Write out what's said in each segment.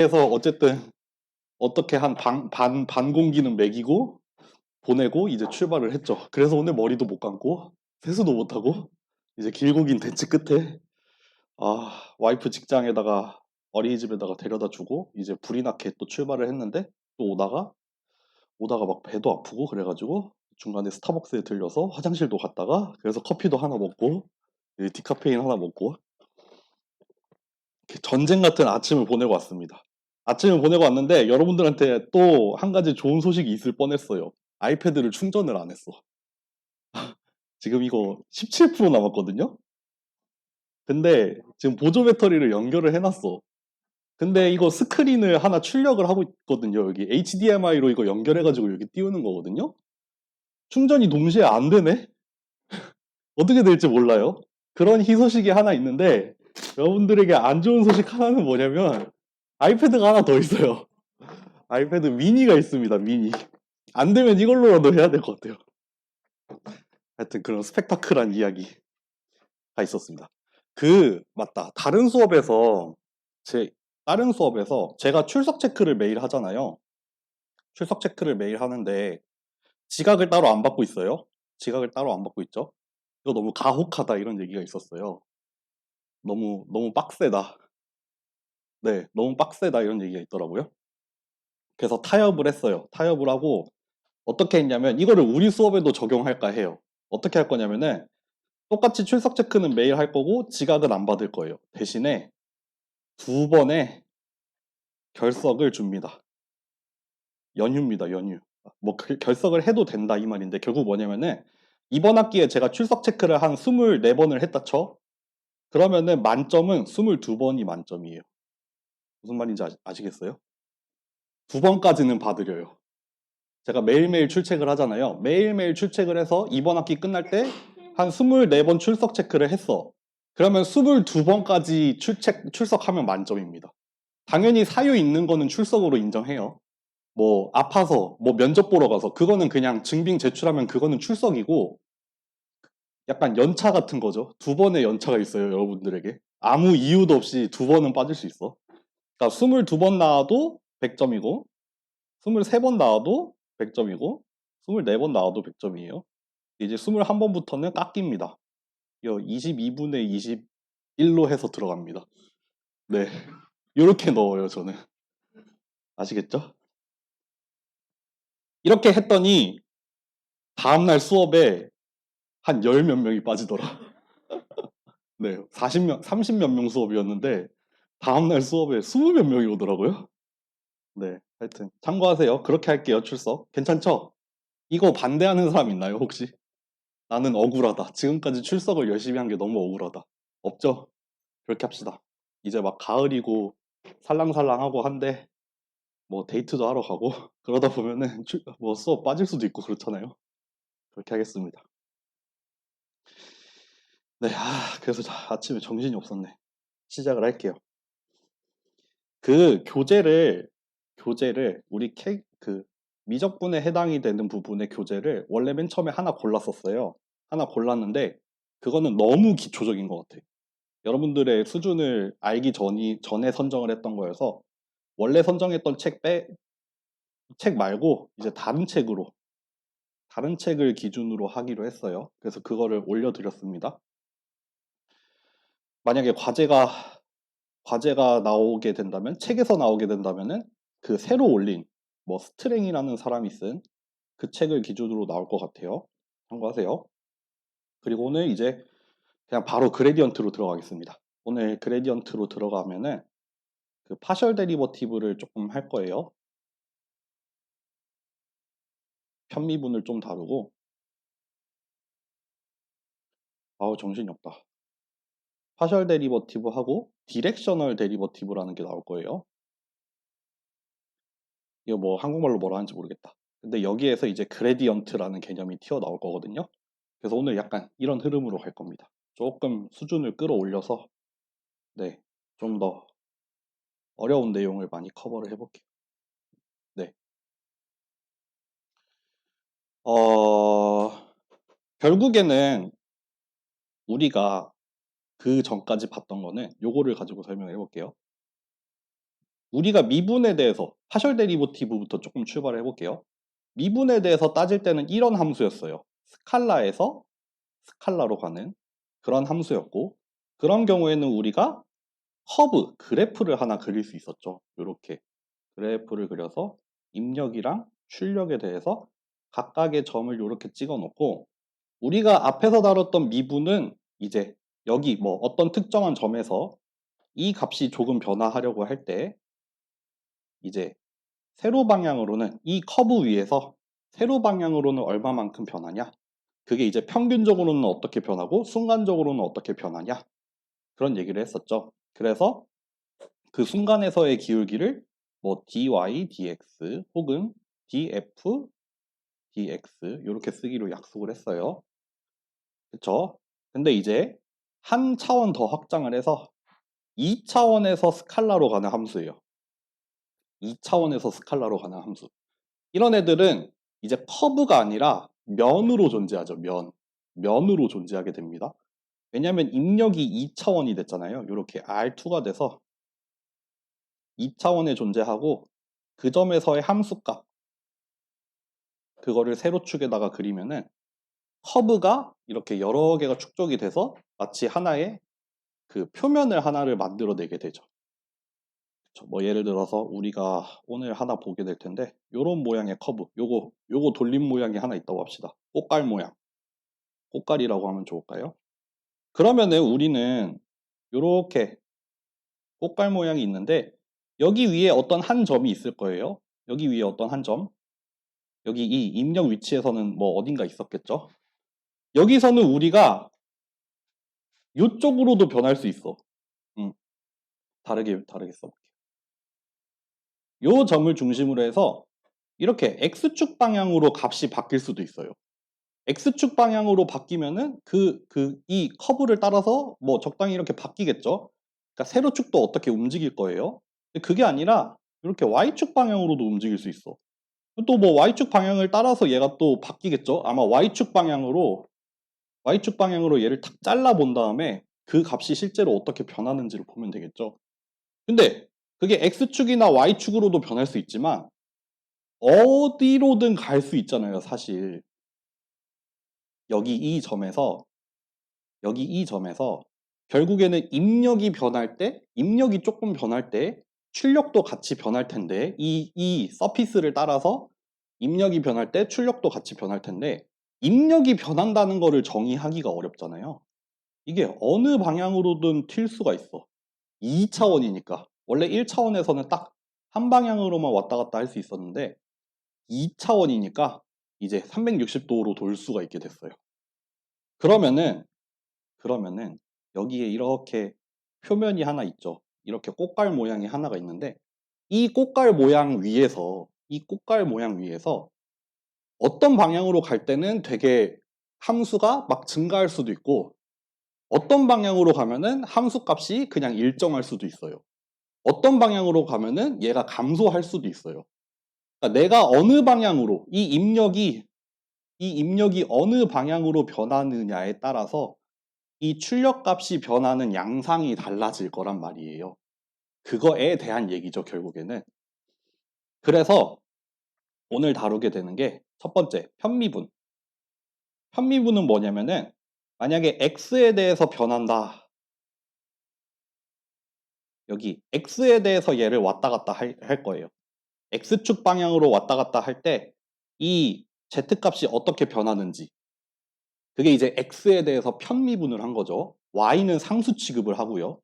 그래서 어쨌든 어떻게 한 반 공기는 먹이고 보내고 이제 출발을 했죠. 그래서 오늘 머리도 못 감고 세수도 못 하고 이제 길고 긴 대치 끝에 와이프 직장에다가 어린이집에다가 데려다 주고 이제 불이 나게 또 출발을 했는데 또 오다가 막 배도 아프고 그래가지고 중간에 스타벅스에 들려서 화장실도 갔다가 그래서 커피도 하나 먹고 디카페인 하나 먹고 이렇게 전쟁 같은 아침을 보내고 왔습니다. 아침을 보내고 왔는데 여러분들한테 또 한 가지 좋은 소식이 있을 뻔했어요. 아이패드를 충전을 안 했어. 지금 이거 17% 남았거든요. 근데 지금 보조 배터리를 연결을 해놨어. 근데 이거 스크린을 하나 출력을 하고 있거든요. 여기 HDMI로 이거 연결해가지고 여기 띄우는 거거든요. 충전이 동시에 안 되네? 어떻게 될지 몰라요. 그런 희소식이 하나 있는데 여러분들에게 안 좋은 소식 하나는 뭐냐면 아이패드가 하나 더 있어요. 아이패드 미니가 있습니다. 미니. 안 되면 이걸로라도 해야 될 것 같아요. 하여튼 그런 스펙타클한 이야기가 있었습니다. 맞다. 다른 수업에서 제가 출석 체크를 매일 하잖아요. 출석 체크를 매일 하는데 지각을 따로 안 받고 있어요. 지각을 따로 안 받고 있죠. 이거 너무 가혹하다 이런 얘기가 있었어요. 너무 빡세다. 네, 너무 빡세다 이런 얘기가 있더라고요. 그래서 타협을 했어요. 타협을 하고 어떻게 했냐면 이거를 우리 수업에도 적용할까 해요. 어떻게 할 거냐면은 똑같이 출석 체크는 매일 할 거고 지각은 안 받을 거예요. 대신에 2번의 결석을 줍니다. 연휴입니다. 연휴. 뭐 결석을 해도 된다 이 말인데 결국 뭐냐면은 이번 학기에 제가 출석 체크를 한 24번을 했다 쳐. 그러면은 만점은 22번이 만점이에요. 무슨 말인지 아시겠어요? 2번까지는 받으려요. 제가 매일매일 출첵을 하잖아요. 매일매일 출첵을 해서 이번 학기 끝날 때 한 24번 출석 체크를 했어. 그러면 22번까지 출석하면 만점입니다. 당연히 사유 있는 거는 출석으로 인정해요. 뭐 아파서 뭐 면접 보러 가서 그거는 그냥 증빙 제출하면 그거는 출석이고 약간 연차 같은 거죠. 2번의 연차가 있어요, 여러분들에게. 아무 이유도 없이 2번은 빠질 수 있어. 그러니까 22번 나와도 100점이고 23번 나와도 100점이고 24번 나와도 100점이에요. 이제 21번부터는 깎입니다. 22분의 21로 해서 들어갑니다. 네. 이렇게 넣어요, 저는. 아시겠죠? 이렇게 했더니 다음날 수업에 한 열 몇 명이 빠지더라. 네. 40명, 30 몇 명 수업이었는데 다음날 수업에 20 몇 명이 오더라고요. 네. 하여튼 참고하세요. 그렇게 할게요, 출석. 괜찮죠? 이거 반대하는 사람 있나요, 혹시? 나는 억울하다. 지금까지 출석을 열심히 한 게 너무 억울하다. 없죠? 그렇게 합시다. 이제 막 가을이고 살랑살랑하고 한데 뭐 데이트도 하러 가고 그러다 보면은 뭐 수업 빠질 수도 있고 그렇잖아요. 그렇게 하겠습니다. 네, 그래서 아침에 정신이 없었네. 시작을 할게요. 그 교재를 우리 미적분에 해당이 되는 부분의 교재를 원래 맨 처음에 하나 골랐었어요. 하나 골랐는데 그거는 너무 기초적인 것 같아. 여러분들의 수준을 알기 전에 선정을 했던 거여서 원래 선정했던 책 말고 이제 다른 책을 기준으로 하기로 했어요. 그래서 그거를 올려드렸습니다. 만약에 과제가 나오게 된다면, 책에서 나오게 된다면은 그 새로 올린 뭐 스트랭이라는 사람이 쓴 그 책을 기준으로 나올 것 같아요. 참고하세요. 그리고 오늘 이제 그냥 바로 그레디언트로 들어가겠습니다. 오늘 그레디언트로 들어가면은 그 파셜 데리버티브를 조금 할 거예요. 편미분을 좀 다루고 정신이 없다. 파셜 데리버티브하고 디렉셔널 데리버티브라는 게 나올 거예요. 이거 뭐 한국말로 뭐라 하는지 모르겠다. 근데 여기에서 이제 그레디언트라는 개념이 튀어나올 거거든요. 그래서 오늘 약간 이런 흐름으로 갈 겁니다. 조금 수준을 끌어올려서 네, 좀 더 어려운 내용을 많이 커버를 해볼게요. 네. 어, 결국에는 우리가 그 전까지 봤던 거는 요거를 가지고 설명해 볼게요. 우리가 미분에 대해서 파셜 데리버티브부터 조금 출발해 볼게요. 미분에 대해서 따질 때는 이런 함수였어요. 스칼라에서 스칼라로 가는 그런 함수였고, 그런 경우에는 우리가 커브, 그래프를 하나 그릴 수 있었죠. 이렇게 그래프를 그려서 입력이랑 출력에 대해서 각각의 점을 이렇게 찍어 놓고, 우리가 앞에서 다뤘던 미분은 이제 여기 뭐 어떤 특정한 점에서 이 값이 조금 변화하려고 할 때 이제 세로 방향으로는 이 커브 위에서 세로 방향으로는 얼마만큼 변하냐, 그게 이제 평균적으로는 어떻게 변하고 순간적으로는 어떻게 변하냐, 그런 얘기를 했었죠. 그래서 그 순간에서의 기울기를 뭐 dy dx 혹은 df dx 이렇게 쓰기로 약속을 했어요. 그쵸? 근데 이제 한 차원 더 확장을 해서 2차원에서 스칼라로 가는 함수예요. 2차원에서 스칼라로 가는 함수. 이런 애들은 이제 커브가 아니라 면으로 존재하죠. 면으로 존재하게 됩니다. 왜냐하면 입력이 2차원이 됐잖아요. 이렇게 R2가 돼서 2차원에 존재하고, 그 점에서의 함수값 그거를 세로축에다가 그리면은 커브가 이렇게 여러 개가 축적이 돼서 마치 하나의 그 표면을 하나를 만들어내게 되죠. 뭐 예를 들어서 우리가 오늘 하나 보게 될 텐데, 요런 모양의 커브, 요거 돌림 모양이 하나 있다고 합시다. 꽃갈 모양, 꽃갈이라고 하면 좋을까요? 그러면은 우리는 요렇게 꽃갈 모양이 있는데, 여기 위에 어떤 한 점이 있을 거예요. 여기 위에 어떤 한 점, 여기 이 입력 위치에서는 뭐 어딘가 있었겠죠. 여기서는 우리가 요쪽으로도 변할 수 있어. 다르게 써볼게요. 요 점을 중심으로 해서 이렇게 X축 방향으로 값이 바뀔 수도 있어요. X축 방향으로 바뀌면은 이 커브를 따라서 뭐 적당히 이렇게 바뀌겠죠. 그러니까 세로축도 어떻게 움직일 거예요. 근데 그게 아니라 이렇게 Y축 방향으로도 움직일 수 있어. 또 뭐 Y축 방향을 따라서 얘가 또 바뀌겠죠. 아마 Y축 방향으로 얘를 탁 잘라 본 다음에 그 값이 실제로 어떻게 변하는지를 보면 되겠죠. 근데 그게 X축이나 Y축으로도 변할 수 있지만 어디로든 갈 수 있잖아요, 사실. 여기 이 점에서 결국에는 입력이 조금 변할 때 출력도 같이 변할 텐데, 이 서피스를 따라서 입력이 변할 때 출력도 같이 변할 텐데, 입력이 변한다는 거를 정의하기가 어렵잖아요. 이게 어느 방향으로든 튈 수가 있어. 2차원이니까. 원래 1차원에서는 딱 한 방향으로만 왔다 갔다 할 수 있었는데 2차원이니까 이제 360도로 돌 수가 있게 됐어요. 그러면은 여기에 이렇게 표면이 하나 있죠. 이렇게 꽃갈 모양이 하나가 있는데, 이 꽃갈 모양 위에서 어떤 방향으로 갈 때는 되게 함수가 막 증가할 수도 있고, 어떤 방향으로 가면은 함수 값이 그냥 일정할 수도 있어요. 어떤 방향으로 가면은 얘가 감소할 수도 있어요. 그러니까 내가 어느 방향으로 이 입력이 어느 방향으로 변하느냐에 따라서 이 출력값이 변하는 양상이 달라질 거란 말이에요. 그거에 대한 얘기죠, 결국에는. 그래서 오늘 다루게 되는 게 첫 번째, 편미분. 편미분은 뭐냐면은 만약에 x에 대해서 변한다. 여기 x에 대해서 얘를 왔다 갔다 할 거예요. x축 방향으로 왔다 갔다 할 때 이 z값이 어떻게 변하는지, 그게 이제 x에 대해서 편미분을 한 거죠. y는 상수 취급을 하고요.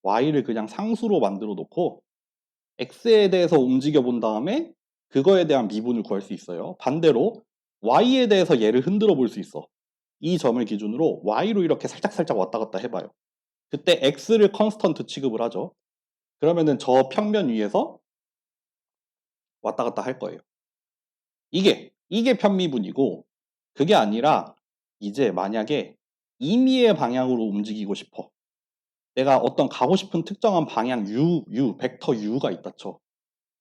y를 그냥 상수로 만들어 놓고 x에 대해서 움직여 본 다음에 그거에 대한 미분을 구할 수 있어요. 반대로 y에 대해서 얘를 흔들어 볼 수 있어. 이 점을 기준으로 y로 이렇게 살짝살짝 왔다 갔다 해봐요. 그때 x를 컨스턴트 취급을 하죠. 그러면은 저 평면 위에서 왔다 갔다 할 거예요. 이게 편미분이고, 그게 아니라 이제 만약에 임의의 방향으로 움직이고 싶어. 내가 어떤 가고 싶은 특정한 방향 벡터 u가 있다 쳐.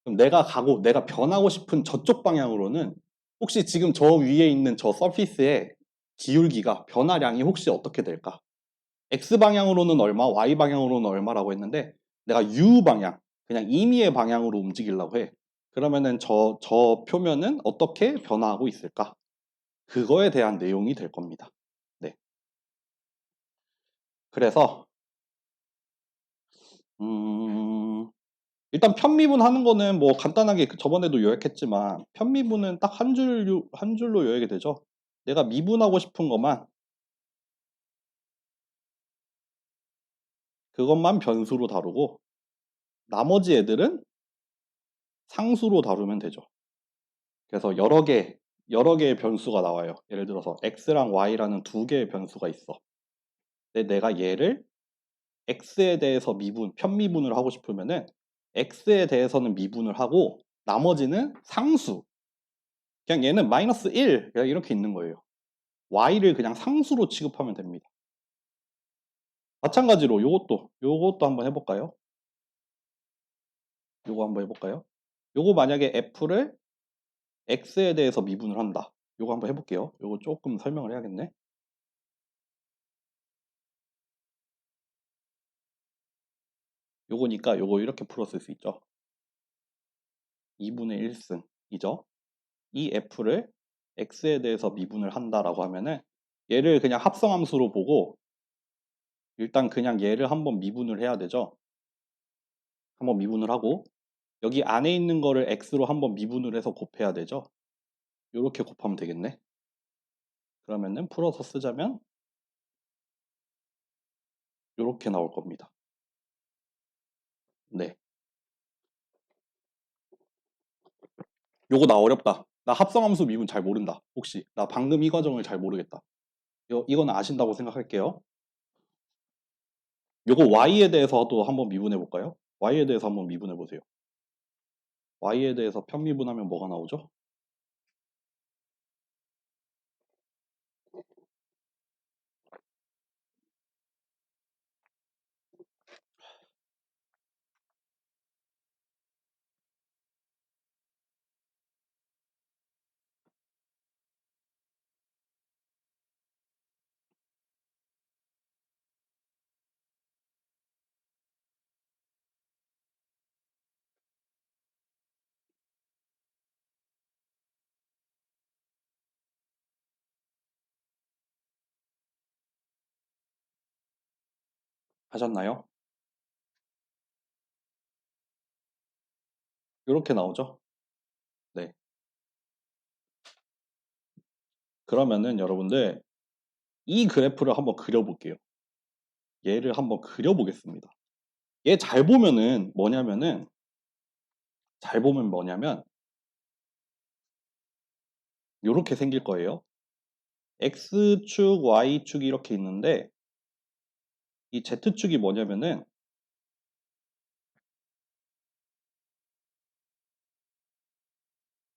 그럼 내가 변하고 싶은 저쪽 방향으로는 혹시 지금 저 위에 있는 저 서피스의 기울기가, 변화량이 혹시 어떻게 될까? x 방향으로는 얼마, y 방향으로는 얼마라고 했는데 내가 u 방향, 그냥 임의의 방향으로 움직이려고 해. 그러면은 저 표면은 어떻게 변화하고 있을까? 그거에 대한 내용이 될 겁니다. 네. 그래서 음, 일단 편미분 하는 거는 뭐 간단하게 저번에도 요약했지만 편미분은 딱 한 줄로 요약이 되죠. 내가 미분하고 싶은 것만 그것만 변수로 다루고 나머지 애들은 상수로 다루면 되죠. 그래서 여러 개의 변수가 나와요. 예를 들어서 x랑 y라는 두 개의 변수가 있어. 근데 내가 얘를 x에 대해서 편미분을 하고 싶으면은 x에 대해서는 미분을 하고 나머지는 상수. 그냥 얘는 마이너스 1 그냥 이렇게 있는 거예요. y를 그냥 상수로 취급하면 됩니다. 마찬가지로 요것도 한번 해볼까요? 요거 한번 해볼까요? 요거 만약에 f를 x에 대해서 미분을 한다. 요거 한번 해볼게요. 요거 조금 설명을 해야겠네. 요거니까 요거 이렇게 풀었을 수 있죠. 2분의 1승이죠. 이 f를 x에 대해서 미분을 한다라고 하면은 얘를 그냥 합성함수로 보고 일단 그냥 얘를 한번 미분을 해야 되죠. 한번 미분을 하고 여기 안에 있는 거를 x로 한번 미분을 해서 곱해야 되죠. 이렇게 곱하면 되겠네. 그러면은 풀어서 쓰자면 이렇게 나올 겁니다. 네. 요거 나 어렵다. 나 합성함수 미분 잘 모른다. 혹시 나 방금 이 과정을 잘 모르겠다. 이거는 아신다고 생각할게요. 요거 y에 대해서도 한번 미분해 볼까요? y에 대해서 한번 미분해 보세요. y에 대해서 편미분하면 뭐가 나오죠? 하셨나요? 이렇게 나오죠? 네. 그러면은 여러분들 이 그래프를 한번 그려볼게요. 얘를 한번 그려보겠습니다. 얘 잘 보면은 이렇게 생길 거예요. X축, Y축이 이렇게 있는데 이 Z축이 뭐냐면은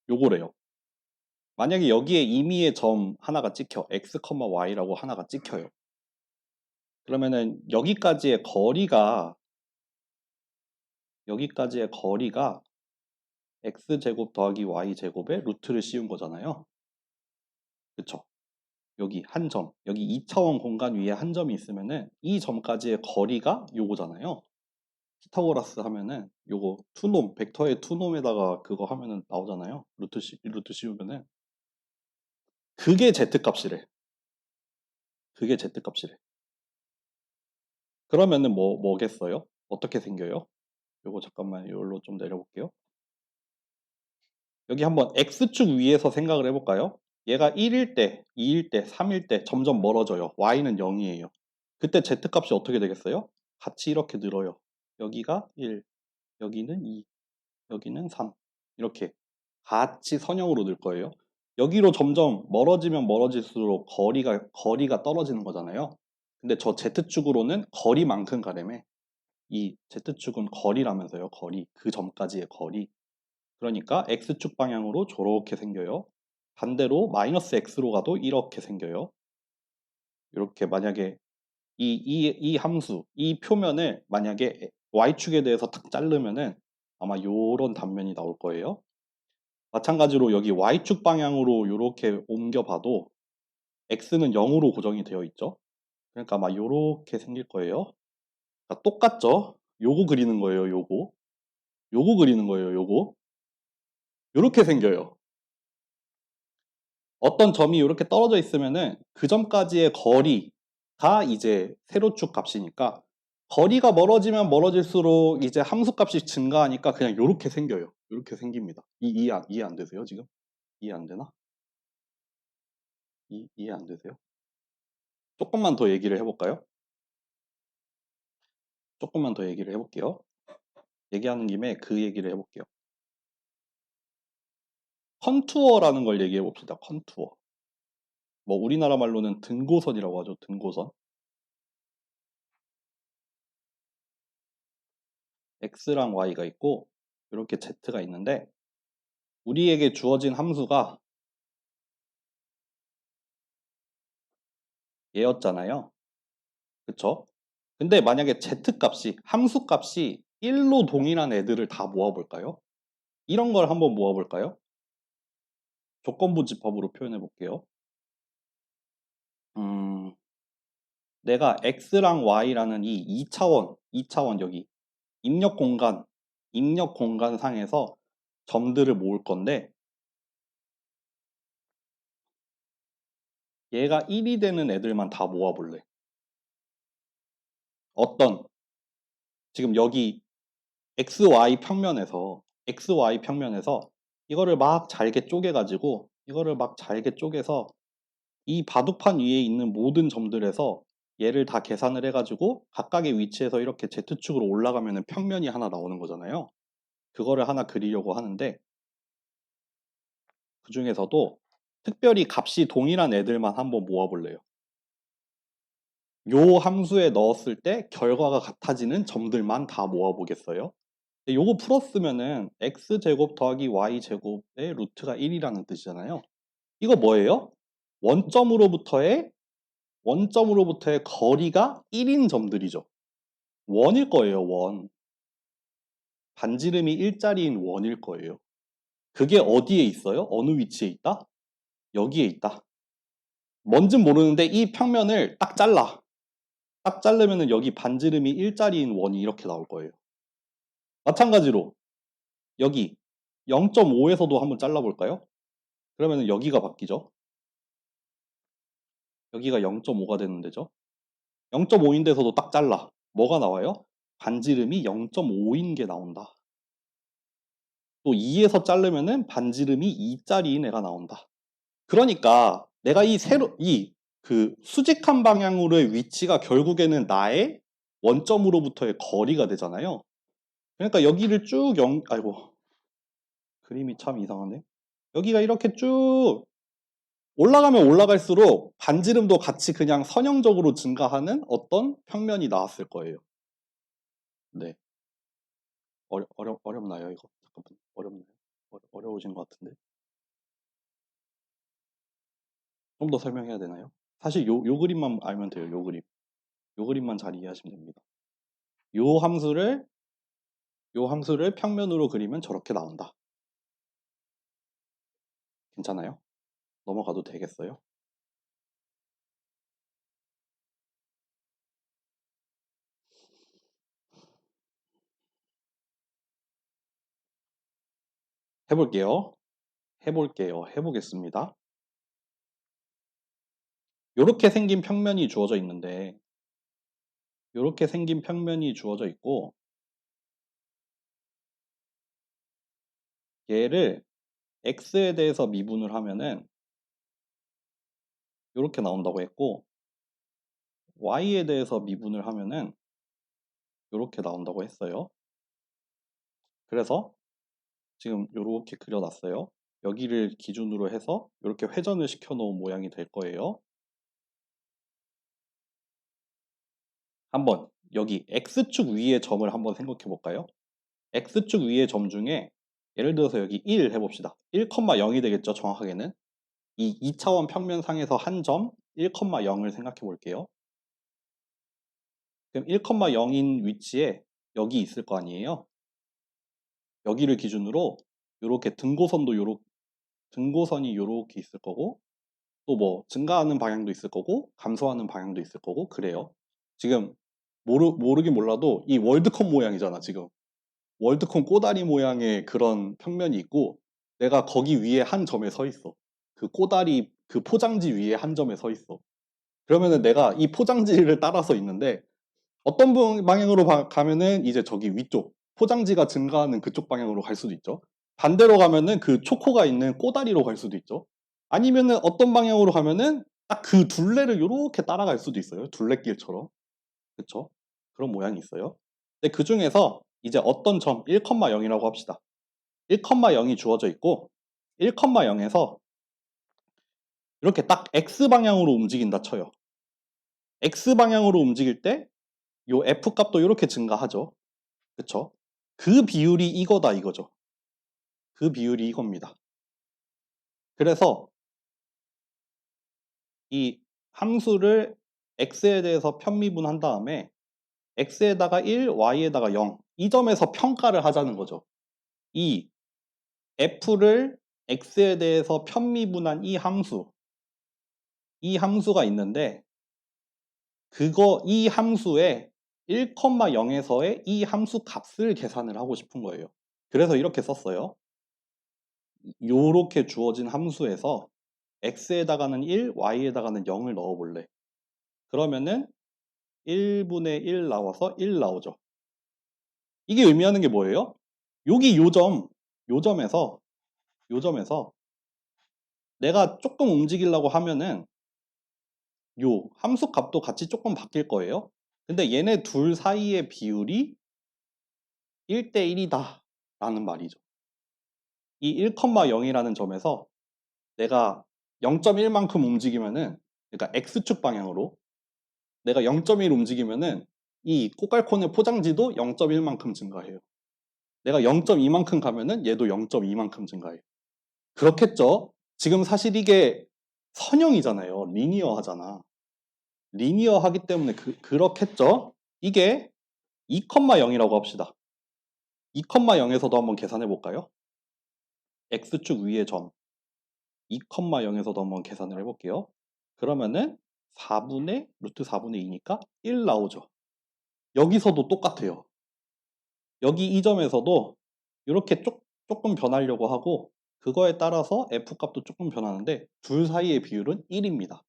요거래요. 만약에 여기에 임의의 점 하나가 찍혀 X, Y라고 하나가 찍혀요. 그러면은 여기까지의 거리가 X제곱 더하기 Y제곱에 루트를 씌운 거잖아요. 그쵸? 여기 한 점, 여기 2차원 공간 위에 한 점이 있으면은 이 점까지의 거리가 요거잖아요. 피타고라스 하면은 요거 투놈, 벡터의 투놈에다가 그거 하면은 나오잖아요. 루트 씌우면은 그게 Z값이래. 그게 Z값이래. 그러면은 뭐겠어요? 어떻게 생겨요? 요거 잠깐만 요걸로 좀 내려볼게요. 여기 한번 X축 위에서 생각을 해볼까요? 얘가 1일 때, 2일 때, 3일 때 점점 멀어져요. Y는 0이에요. 그때 Z값이 어떻게 되겠어요? 같이 이렇게 늘어요. 여기가 1, 여기는 2, 여기는 3. 이렇게 같이 선형으로 늘 거예요. 여기로 점점 멀어지면 멀어질수록 거리가 떨어지는 거잖아요. 근데 저 Z축으로는 거리만큼 가려면 이 Z축은 거리라면서요. 거리. 그 점까지의 거리. 그러니까 X축 방향으로 저렇게 생겨요. 반대로 마이너스 X로 가도 이렇게 생겨요. 이렇게 만약에 이 함수, 이 표면을 만약에 Y축에 대해서 탁 자르면은 아마 요런 단면이 나올 거예요. 마찬가지로 여기 Y축 방향으로 이렇게 옮겨봐도 X는 0으로 고정이 되어 있죠. 그러니까 아마 요렇게 생길 거예요. 그러니까 똑같죠? 요거 그리는 거예요, 요거. 요거 그리는 거예요, 요거. 요렇게 생겨요. 어떤 점이 이렇게 떨어져 있으면은 그 점까지의 거리가 이제 세로축 값이니까 거리가 멀어지면 멀어질수록 이제 함수 값이 증가하니까 그냥 요렇게 생겨요. 요렇게 생깁니다. 이해 안 되세요, 지금? 이해 안 되나? 이해 안 되세요? 조금만 더 얘기를 해볼까요? 조금만 더 얘기를 해볼게요. 얘기하는 김에 그 얘기를 해볼게요. 컨투어라는 걸 얘기해 봅시다. 컨투어. 뭐 우리나라 말로는 등고선이라고 하죠. 등고선. x랑 y가 있고 이렇게 z가 있는데 우리에게 주어진 함수가 얘였잖아요. 그쵸? 근데 만약에 z값이 함수값이 1로 동일한 애들을 다 모아볼까요? 이런 걸 한번 모아볼까요? 조건부 집합으로 표현해 볼게요. 내가 x랑 y라는 이 2차원 여기 입력 공간 상에서 점들을 모을 건데 얘가 1이 되는 애들만 다 모아볼래. 어떤 지금 여기 XY 평면에서 이거를 막 잘게 쪼개서 이 바둑판 위에 있는 모든 점들에서 얘를 다 계산을 해가지고 각각의 위치에서 이렇게 Z축으로 올라가면 평면이 하나 나오는 거잖아요. 그거를 하나 그리려고 하는데 그 중에서도 특별히 값이 동일한 애들만 한번 모아볼래요. 요 함수에 넣었을 때 결과가 같아지는 점들만 다 모아보겠어요. 요거 풀었으면은 x제곱 더하기 y제곱의 루트가 1이라는 뜻이잖아요. 이거 뭐예요? 원점으로부터의 거리가 1인 점들이죠. 원일 거예요, 원. 반지름이 1짜리인 원일 거예요. 그게 어디에 있어요? 어느 위치에 있다? 여기에 있다. 뭔진 모르는데 이 평면을 딱 잘라. 딱 자르면은 여기 반지름이 1짜리인 원이 이렇게 나올 거예요. 마찬가지로 여기 0.5에서도 한번 잘라볼까요? 그러면은 여기가 바뀌죠. 여기가 0.5가 되는 데죠. 0.5인데서도 딱 잘라. 뭐가 나와요? 반지름이 0.5인 게 나온다. 또 2에서 자르면은 반지름이 2짜리인 애가 나온다. 그러니까 내가 그 수직한 방향으로의 위치가 결국에는 나의 원점으로부터의 거리가 되잖아요. 그러니까 여기를 쭉 아이고 그림이 참 이상하네. 여기가 이렇게 쭉 올라가면 올라갈수록 반지름도 같이 그냥 선형적으로 증가하는 어떤 평면이 나왔을 거예요. 네. 어렵나요, 이거? 잠깐만. 어렵나요? 어려우신 것 같은데. 좀 더 설명해야 되나요? 사실 요 그림만 알면 돼요, 요 그림. 요 그림만 잘 이해하시면 됩니다. 요 함수를, 요 함수를 평면으로 그리면 저렇게 나온다. 괜찮아요? 넘어가도 되겠어요? 해볼게요. 해보겠습니다. 요렇게 생긴 평면이 주어져 있는데, 요렇게 생긴 평면이 주어져 있고, 얘를 x에 대해서 미분을 하면은 요렇게 나온다고 했고, y에 대해서 미분을 하면은 요렇게 나온다고 했어요. 그래서 지금 요렇게 그려놨어요. 여기를 기준으로 해서 이렇게 회전을 시켜 놓은 모양이 될 거예요. 한번 여기 x축 위의 점을 한번 생각해 볼까요? x축 위의 점 중에 예를 들어서 여기 1 해봅시다. 1,0이 되겠죠, 정확하게는. 이 2차원 평면상에서 한 점 1,0을 생각해 볼게요. 그럼 1,0인 위치에 여기 있을 거 아니에요? 여기를 기준으로 이렇게 등고선이 요렇게 있을 거고 또 뭐 증가하는 방향도 있을 거고 감소하는 방향도 있을 거고 그래요. 지금 모르긴 몰라도 이 월드컵 모양이잖아, 지금. 월드콘 꼬다리 모양의 그런 평면이 있고 내가 거기 위에 한 점에 서 있어. 그 꼬다리 그 포장지 위에 한 점에 서 있어. 그러면은 내가 이 포장지를 따라서 있는데 어떤 방향으로 가면은 이제 저기 위쪽 포장지가 증가하는 그쪽 방향으로 갈 수도 있죠. 반대로 가면은 그 초코가 있는 꼬다리로 갈 수도 있죠. 아니면은 어떤 방향으로 가면은 딱 그 둘레를 요렇게 따라갈 수도 있어요. 둘레길처럼. 그쵸? 그런 모양이 있어요. 근데 그 중에서 이제 어떤 점 1,0이라고 합시다. 1,0이 주어져 있고 1,0에서 이렇게 딱 X방향으로 움직인다 쳐요. X방향으로 움직일 때 요 F 값도 이렇게 증가하죠. 그쵸? 그 비율이 이거다 이거죠. 그 비율이 이겁니다. 그래서 이 함수를 x에 대해서 편미분한 다음에 x에다가 1, y에다가 0 이 점에서 평가를 하자는 거죠. 이 f를 x에 대해서 편미분한 이 함수가 있는데 이 함수의 1,0에서의 이 함수 값을 계산을 하고 싶은 거예요. 그래서 이렇게 썼어요. 요렇게 주어진 함수에서 x에다가는 1, y에다가는 0을 넣어볼래. 그러면은 1분의 1 나와서 1 나오죠. 이게 의미하는 게 뭐예요? 여기 요점에서 내가 조금 움직이려고 하면은 요 함수 값도 같이 조금 바뀔 거예요. 근데 얘네 둘 사이의 비율이 1대 1이다 라는 말이죠. 이 1,0이라는 점에서 내가 0.1만큼 움직이면은 그러니까 x축 방향으로 내가 0.1 움직이면은 이 꼬깔콘의 포장지도 0.1만큼 증가해요. 내가 0.2만큼 가면은 얘도 0.2만큼 증가해요. 그렇겠죠? 지금 사실 이게 선형이잖아요. 리니어하잖아. 리니어하기 때문에 그렇겠죠? 이게 2,0이라고 합시다. 2,0에서도 한번 계산해 볼까요? x축 위의 점 2,0에서도 한번 계산을 해볼게요. 그러면은 4분의 루트 4분의 2니까 1 나오죠. 여기서도 똑같아요. 여기 이 점에서도 이렇게 조금 변하려고 하고 그거에 따라서 f값도 조금 변하는데 둘 사이의 비율은 1입니다.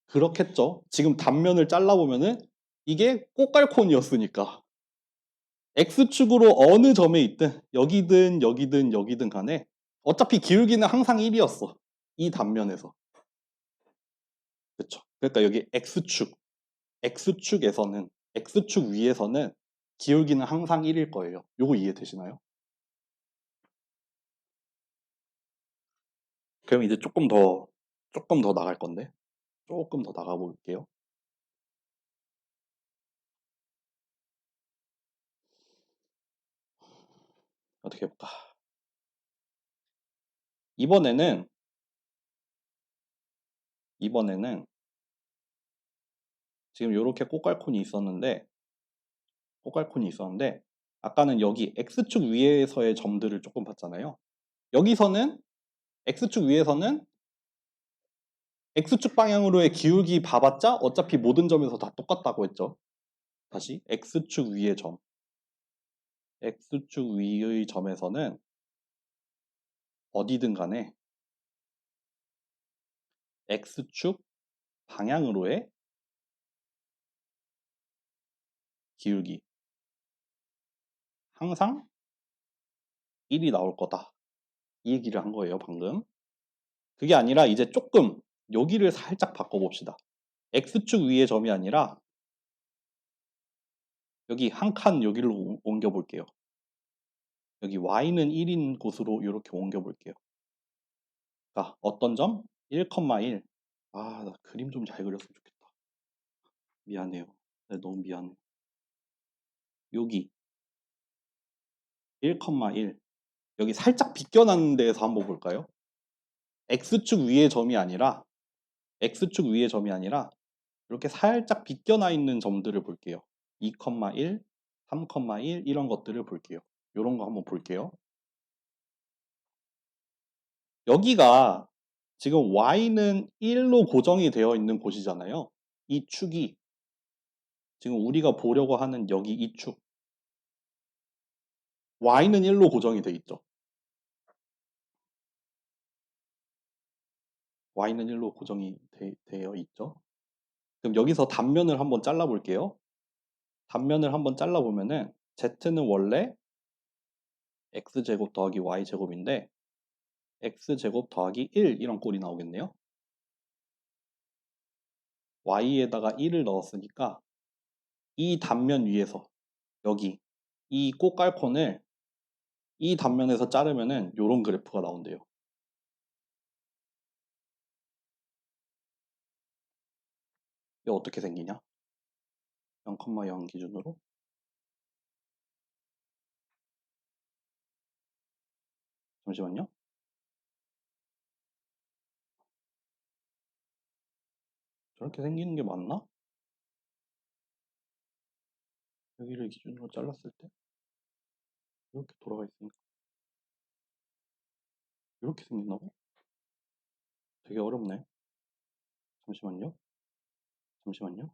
그렇겠죠? 지금 단면을 잘라보면은 이게 꽃갈콘이었으니까 x축으로 어느 점에 있든 여기든 간에 어차피 기울기는 항상 1이었어. 이 단면에서. 그렇죠? 그러니까 여기 x축 위에서는 기울기는 항상 1일 거예요. 요거 이해되시나요? 그럼 이제 조금 더 나갈 건데 조금 더 나가 볼게요. 어떻게 해볼까? 이번에는 지금 이렇게 꽃갈콘이 있었는데 아까는 여기 x축 위에서의 점들을 조금 봤잖아요. 여기서는 x축 위에서는 x축 방향으로의 기울기 봐봤자 어차피 모든 점에서 다 똑같다고 했죠. 다시 x축 위의 점에서는 어디든 간에 x축 방향으로의 기울기 항상 1이 나올 거다. 이 얘기를 한 거예요, 방금. 그게 아니라 이제 조금 여기를 살짝 바꿔봅시다. x축 위의 점이 아니라 여기 한 칸 여기로 옮겨볼게요. 여기 y는 1인 곳으로 이렇게 옮겨볼게요. 자, 어떤 점? 1,1. 아, 나 그림 좀 잘 그렸으면 좋겠다. 미안해요. 네, 너무 미안해. 여기 1,1. 여기 살짝 비껴난 데에서 한번 볼까요? x축 위의 점이 아니라 이렇게 살짝 비껴나 있는 점들을 볼게요. 2,1, 3,1 이런 것들을 볼게요. 이런 거 한번 볼게요. 여기가 지금 y는 1로 고정이 되어 있는 곳이잖아요. 이 축이 지금 우리가 보려고 하는 여기 이 축. y는 1로 고정이 돼 있죠. y는 1로 고정이 되어 있죠. 그럼 여기서 단면을 한번 잘라볼게요. 단면을 한번 잘라보면은 z는 원래 x제곱 더하기 y제곱인데 x제곱 더하기 1 이런 꼴이 나오겠네요. y에다가 1을 넣었으니까 이 단면 위에서 여기 이 꽃갈콘을 이 단면에서 자르면은 요런 그래프가 나온대요. 이게 어떻게 생기냐? 0,0 기준으로 잠시만요. 저렇게 생기는 게 맞나? 여기를 기준으로 잘랐을 때 이렇게 돌아가 있으니까 이렇게 생긴다고? 되게 어렵네. 잠시만요. 잠시만요.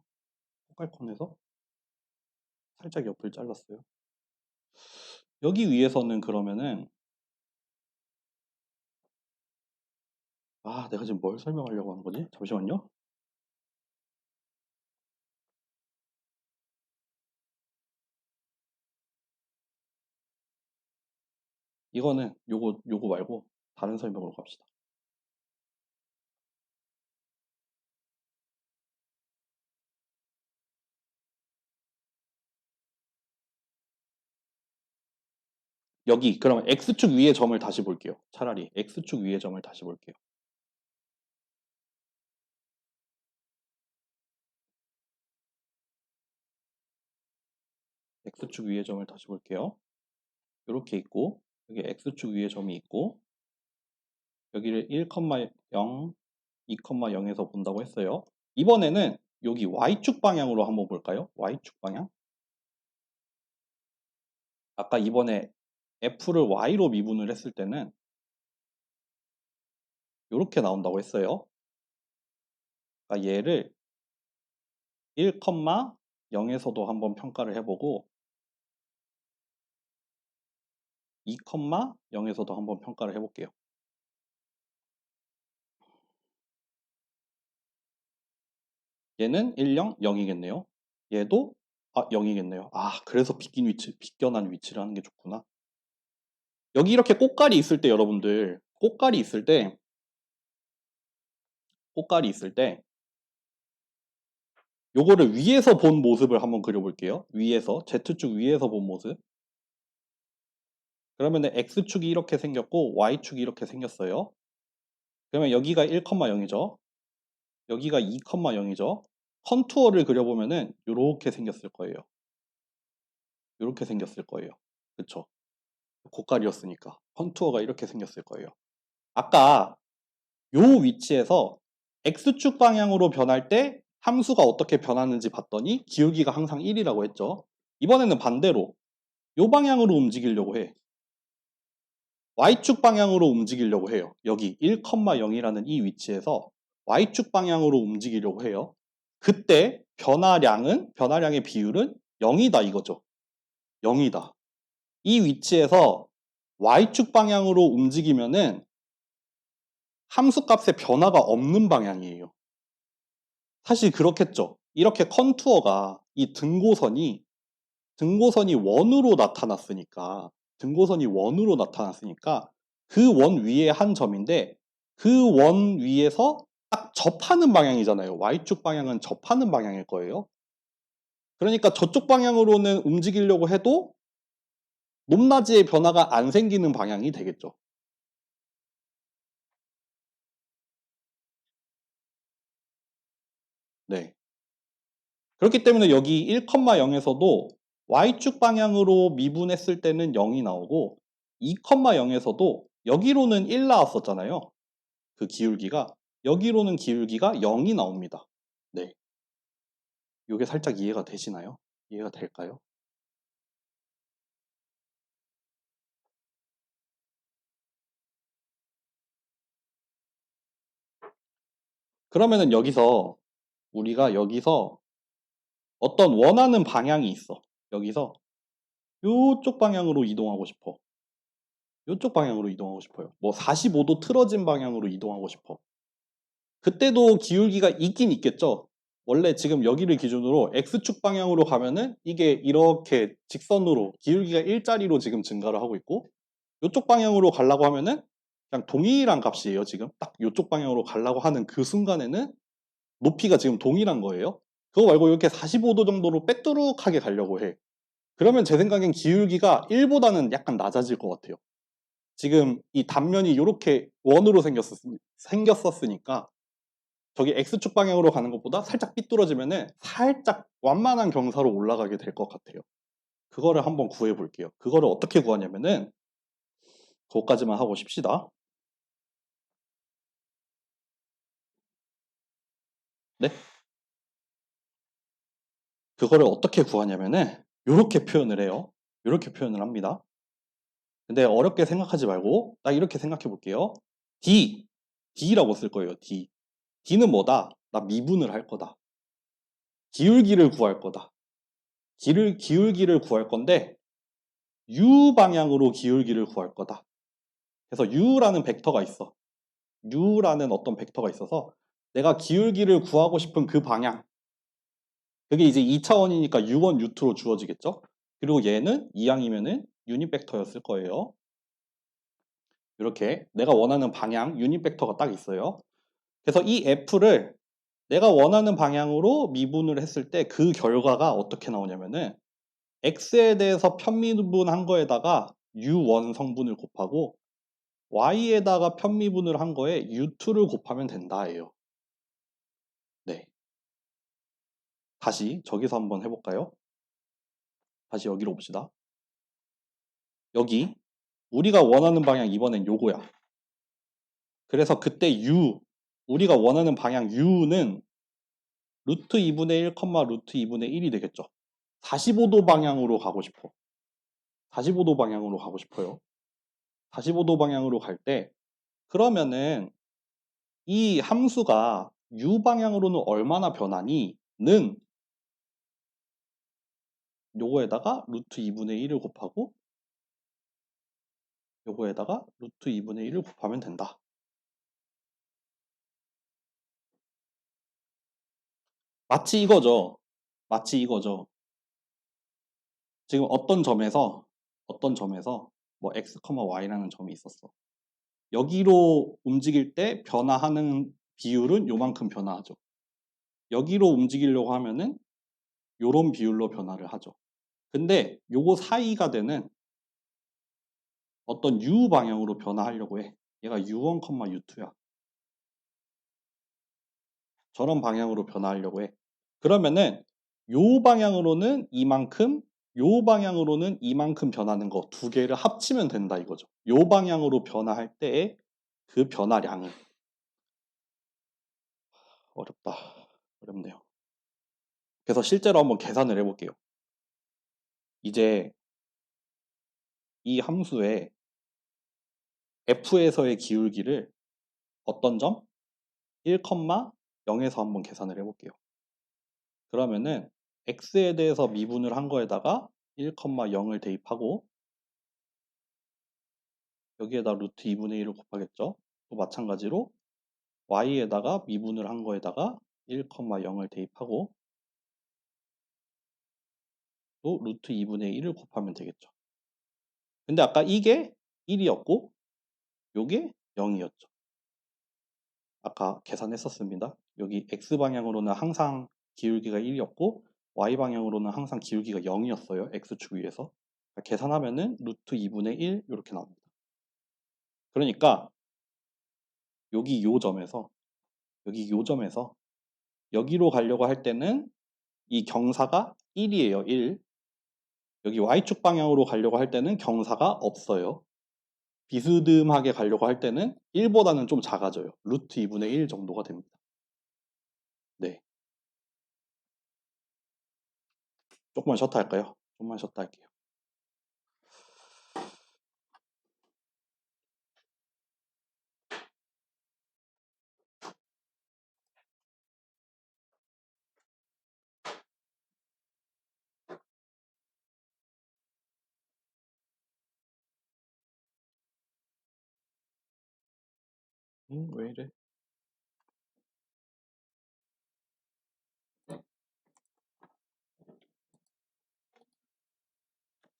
꽃갈콘에서 살짝 옆을 잘랐어요. 여기 위에서는 그러면은 내가 지금 뭘 설명하려고 하는 거지? 잠시만요. 이거는 요거 말고 다른 설명으로 갑시다. 여기 그러면 x축 위의 점을 다시 볼게요. 차라리 x축 위의 점을 다시 볼게요. x축 위의 점을 다시 볼게요. 이렇게 있고 여기 x축 위의 점이 있고 여기를 1,0, 2,0에서 본다고 했어요. 이번에는 여기 y축 방향으로 한번 볼까요? y축 방향. 아까 이번에 f를 y로 미분을 했을 때는 이렇게 나온다고 했어요. 그러니까 얘를 1,0에서도 한번 평가를 해보고 2,0에서도 한번 평가를 해볼게요. 얘는 1, 0, 0이겠네요. 얘도 0이겠네요. 그래서 비껴난 위치를 하는 게 좋구나. 여기 이렇게 꽃갈이 있을 때 여러분들 꽃갈이 있을 때 요거를 위에서 본 모습을 한번 그려볼게요. 위에서 Z축 위에서 본 모습. 그러면 X축이 이렇게 생겼고 Y축이 이렇게 생겼어요. 그러면 여기가 1,0이죠. 여기가 2,0이죠. 컨투어를 그려보면은 이렇게 생겼을 거예요. 이렇게 생겼을 거예요. 그쵸? 고깔이었으니까 컨투어가 이렇게 생겼을 거예요. 아까 요 위치에서 X축 방향으로 변할 때 함수가 어떻게 변하는지 봤더니 기울기가 항상 1이라고 했죠. 이번에는 반대로 요 방향으로 움직이려고 해. Y축 방향으로 움직이려고 해요. 여기 1,0이라는 이 위치에서 Y축 방향으로 움직이려고 해요. 그때 변화량의 비율은 0이다 이거죠. 0이다. 이 위치에서 Y축 방향으로 움직이면은 함수값의 변화가 없는 방향이에요. 사실 그렇겠죠. 이렇게 컨투어가 이 등고선이 원으로 나타났으니까 그 원 위에 한 점인데 그 원 위에서 딱 접하는 방향이잖아요. Y축 방향은 접하는 방향일 거예요. 그러니까 저쪽 방향으로는 움직이려고 해도 높낮이의 변화가 안 생기는 방향이 되겠죠. 네. 그렇기 때문에 여기 1,0에서도 Y축 방향으로 미분했을 때는 0이 나오고 2,0에서도 여기로는 1 나왔었잖아요. 그 기울기가. 여기로는 기울기가 0이 나옵니다. 네. 이게 살짝 이해가 되시나요? 이해가 될까요? 그러면은 우리가 여기서 어떤 원하는 방향이 있어. 여기서 요쪽 방향으로 이동하고 싶어. 요쪽 방향으로 이동하고 싶어요. 뭐 45도 틀어진 방향으로 이동하고 싶어. 그때도 기울기가 있긴 있겠죠. 원래 지금 여기를 기준으로 X축 방향으로 가면은 이게 이렇게 직선으로 기울기가 일자리로 지금 증가를 하고 있고, 이쪽 방향으로 가려고 하면은 그냥 동일한 값이에요. 지금 딱 이쪽 방향으로 가려고 하는 그 순간에는 높이가 지금 동일한 거예요. 그거 말고 이렇게 45도 정도로 빼뚜룩하게 가려고 해. 그러면 제 생각엔 기울기가 1보다는 약간 낮아질 것 같아요. 지금 이 단면이 이렇게 원으로 생겼었으니까 저기 X축 방향으로 가는 것보다 살짝 삐뚤어지면은 살짝 완만한 경사로 올라가게 될 것 같아요. 그거를 한번 구해 볼게요. 그거를 어떻게 구하냐면은 그것까지만 하고 쉽시다. 네? 그거를 어떻게 구하냐면은 이렇게 표현을 해요. 이렇게 표현을 합니다. 근데 어렵게 생각하지 말고 딱 이렇게 생각해 볼게요. D라고 쓸 거예요. D는 뭐다? 나 미분을 할 거다. 기울기를 구할 거다. 기울기를 구할 건데 U 방향으로 기울기를 구할 거다. 그래서 U라는 벡터가 있어. U라는 어떤 벡터가 있어서 내가 기울기를 구하고 싶은 그 방향, 그게 이제 2차원이니까 U1, U2로 주어지겠죠? 그리고 얘는 2항이면은 유닛 벡터였을 거예요. 이렇게 내가 원하는 방향, 유닛 벡터가 딱 있어요. 그래서 이 F를 내가 원하는 방향으로 미분을 했을 때 그 결과가 어떻게 나오냐면은 X에 대해서 편미분한 거에다가 U1 성분을 곱하고 Y에다가 편미분을 한 거에 U2를 곱하면 된다예요. 네. 다시 저기서 한번 해볼까요? 다시 여기로 봅시다. 여기 우리가 원하는 방향 이번엔 요거야. 그래서 그때 우리가 원하는 방향 U는 루트 2분의 1, 루트 2분의 1이 되겠죠. 45도 방향으로 가고 싶어. 45도 방향으로 가고 싶어요. 45도 방향으로 갈 때 그러면은 이 함수가 U 방향으로는 얼마나 변하니? 는 요거에다가 루트 2분의 1을 곱하고 요거에다가 루트 2분의 1을 곱하면 된다. 마치 이거죠. 마치 이거죠. 지금 어떤 점에서 뭐 x, y라는 점이 있었어. 여기로 움직일 때 변화하는 비율은 요만큼 변화하죠. 여기로 움직이려고 하면은 요런 비율로 변화를 하죠. 근데 요거 사이가 되는 어떤 u 방향으로 변화하려고 해. 얘가 u1, u2야. 저런 방향으로 변화하려고 해. 그러면은 요 방향으로는 이만큼, 요 방향으로는 이만큼 변하는 거 두 개를 합치면 된다 이거죠. 요 방향으로 변화할 때의 그 변화량을. 어렵다. 어렵네요. 그래서 실제로 한번 계산을 해볼게요. 이제 이 함수의 f에서의 기울기를 어떤 점? 1,0에서 한번 계산을 해볼게요. 그러면은 x에 대해서 미분을 한 거에다가 1,0을 대입하고 여기에다 루트 2분의 1을 곱하겠죠. 또 마찬가지로 y에다가 미분을 한 거에다가 1,0을 대입하고 또 루트 2분의 1을 곱하면 되겠죠. 근데 아까 이게 1이었고 요게 0이었죠. 아까 계산했었습니다. 여기 x방향으로는 항상 기울기가 1이었고 y방향으로는 항상 기울기가 0이었어요. x축 위에서. 계산하면은 루트 2분의 1 이렇게 나옵니다. 그러니까 여기 요 점에서 여기로 가려고 할 때는 이 경사가 1이에요. 1. 여기 y축 방향으로 가려고 할 때는 경사가 없어요. 비스듬하게 가려고 할 때는 1보다는 좀 작아져요. 루트 2분의 1 정도가 됩니다. 네. 조금만 쉬었다 할까요? 조금만 쉬었다 할게요. 왜 이래?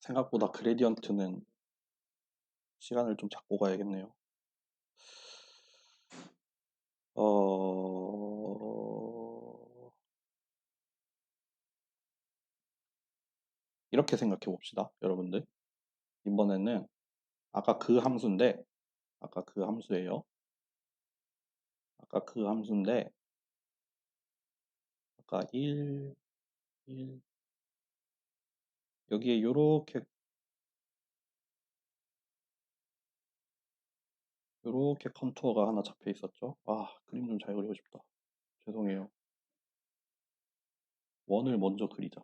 생각보다 그레디언트는 시간을 좀 잡고 가야겠네요. 이렇게 생각해 봅시다, 여러분들. 이번에는 아까 그 함수인데, 아까 그 함수예요. 아까 그 함수인데, 아까 1, 여기에 요렇게 컨투어가 하나 잡혀 있었죠. 아, 그림 좀 잘 그리고 싶다. 죄송해요. 원을 먼저 그리자.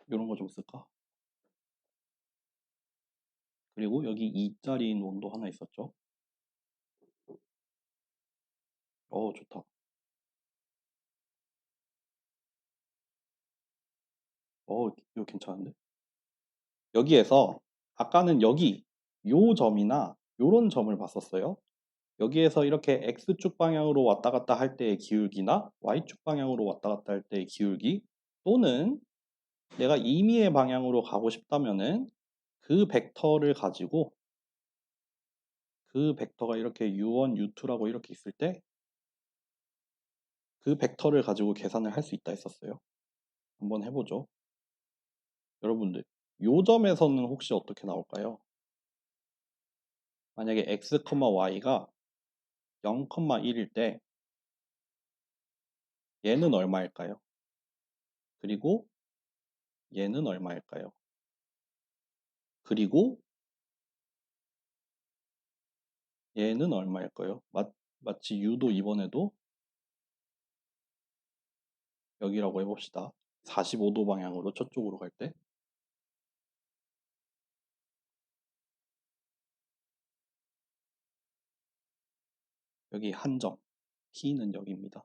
이런 거 좀 쓸까? 그리고 여기 2짜리인 원도 하나 있었죠. 좋다. 이거 괜찮은데? 여기에서 아까는 여기 요 점이나 요런 점을 봤었어요. 여기에서 이렇게 X축 방향으로 왔다 갔다 할 때의 기울기나 Y축 방향으로 왔다 갔다 할 때의 기울기, 또는 내가 임의의 방향으로 가고 싶다면은 그 벡터를 가지고, 그 벡터가 이렇게 U1, U2라고 이렇게 있을 때 그 벡터를 가지고 계산을 할 수 있다 했었어요. 한번 해보죠. 여러분들, 요 점에서는 혹시 어떻게 나올까요? 만약에 X, Y가 0, 1일 때 얘는 얼마일까요? 그리고 얘는 얼마일까요? 그리고 얘는 얼마일까요? 마치 U도 이번에도 여기라고 해봅시다. 45도 방향으로 저쪽으로 갈 때 여기 한 점, T는 여기입니다.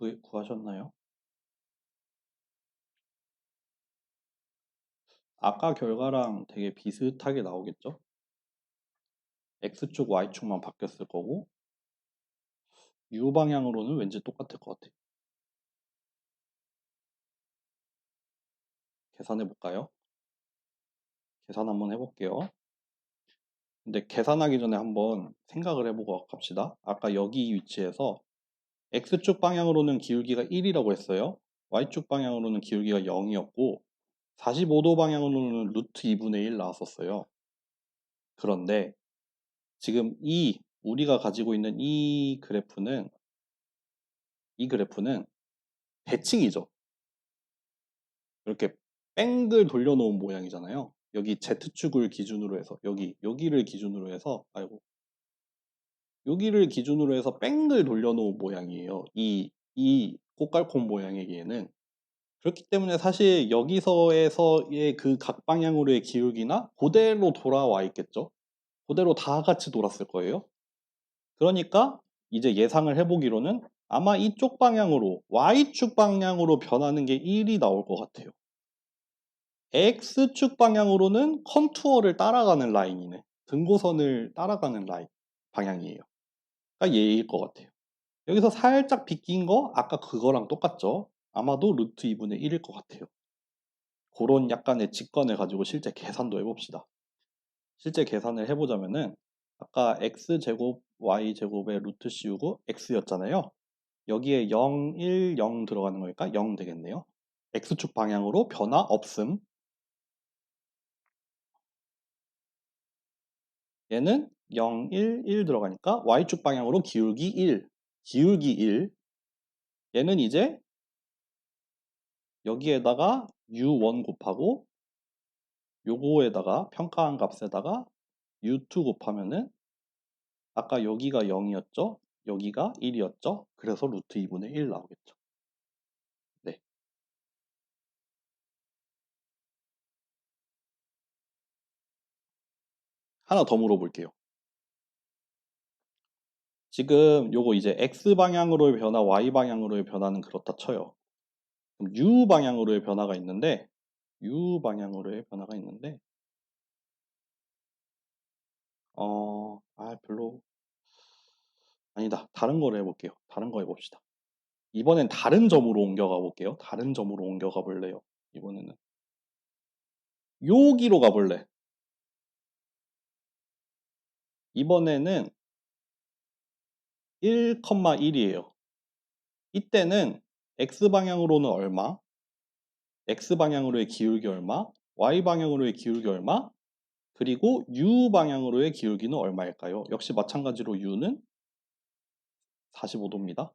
여기. 구하셨나요? 아까 결과랑 되게 비슷하게 나오겠죠? X축, Y축만 바뀌었을 거고 U 방향으로는 왠지 똑같을 것 같아. 계산해 볼까요? 계산 한번 해볼게요. 근데 계산하기 전에 한번 생각을 해보고 갑시다. 아까 여기 위치에서 X축 방향으로는 기울기가 1이라고 했어요. Y축 방향으로는 기울기가 0이었고 45도 방향으로는 루트 2분의 1 나왔었어요. 그런데 지금 우리가 가지고 있는 이 그래프는 대칭이죠. 이렇게 뺑글 돌려놓은 모양이잖아요. 여기 Z축을 기준으로 해서 여기를 기준으로 해서 여기를 기준으로 해서 뺑글 돌려놓은 모양이에요. 이 꽃갈콘 모양에게는. 그렇기 때문에 사실 여기서에서의 그 각 방향으로의 기울기나 그대로 돌아와 있겠죠. 그대로 다 같이 돌았을 거예요. 그러니까 이제 예상을 해보기로는 아마 이쪽 방향으로 Y축 방향으로 변하는 게 1이 나올 것 같아요. X축 방향으로는 컨투어를 따라가는 라인이네. 등고선을 따라가는 라인 방향이에요. 그러니까 얘일 것 같아요. 여기서 살짝 비낀 거 아까 그거랑 똑같죠? 아마도 루트 2분의 1일 것 같아요. 그런 약간의 직관을 가지고 실제 계산도 해봅시다. 실제 계산을 해보자면은 아까 x제곱 y제곱의 루트 씌우고 x였잖아요. 여기에 0, 1, 0 들어가는 거니까 0 되겠네요. x축 방향으로 변화 없음. 얘는 0, 1, 1 들어가니까 y축 방향으로 기울기 1. 기울기 1. 얘는 이제 여기에다가 u1 곱하고 요거에다가 평가한 값에다가 u2 곱하면은 아까 여기가 0이었죠? 여기가 1이었죠? 그래서 루트 2분의 1 나오겠죠. 네. 하나 더 물어볼게요. 지금 요거 이제 x 방향으로의 변화, y 방향으로의 변화는 그렇다 쳐요. 그럼 u 방향으로의 변화가 있는데 별로 아니다. 다른 거로 해볼게요. 다른 거 해봅시다. 이번엔 다른 점으로 옮겨가 볼게요. 다른 점으로 옮겨가 볼래요. 이번에는 여기로 가볼래. 이번에는 1,1이에요. 이때는 x방향으로는 얼마? x방향으로의 기울기 얼마? y방향으로의 기울기 얼마? 그리고 u방향으로의 기울기는 얼마일까요? 역시 마찬가지로 u는 45도입니다.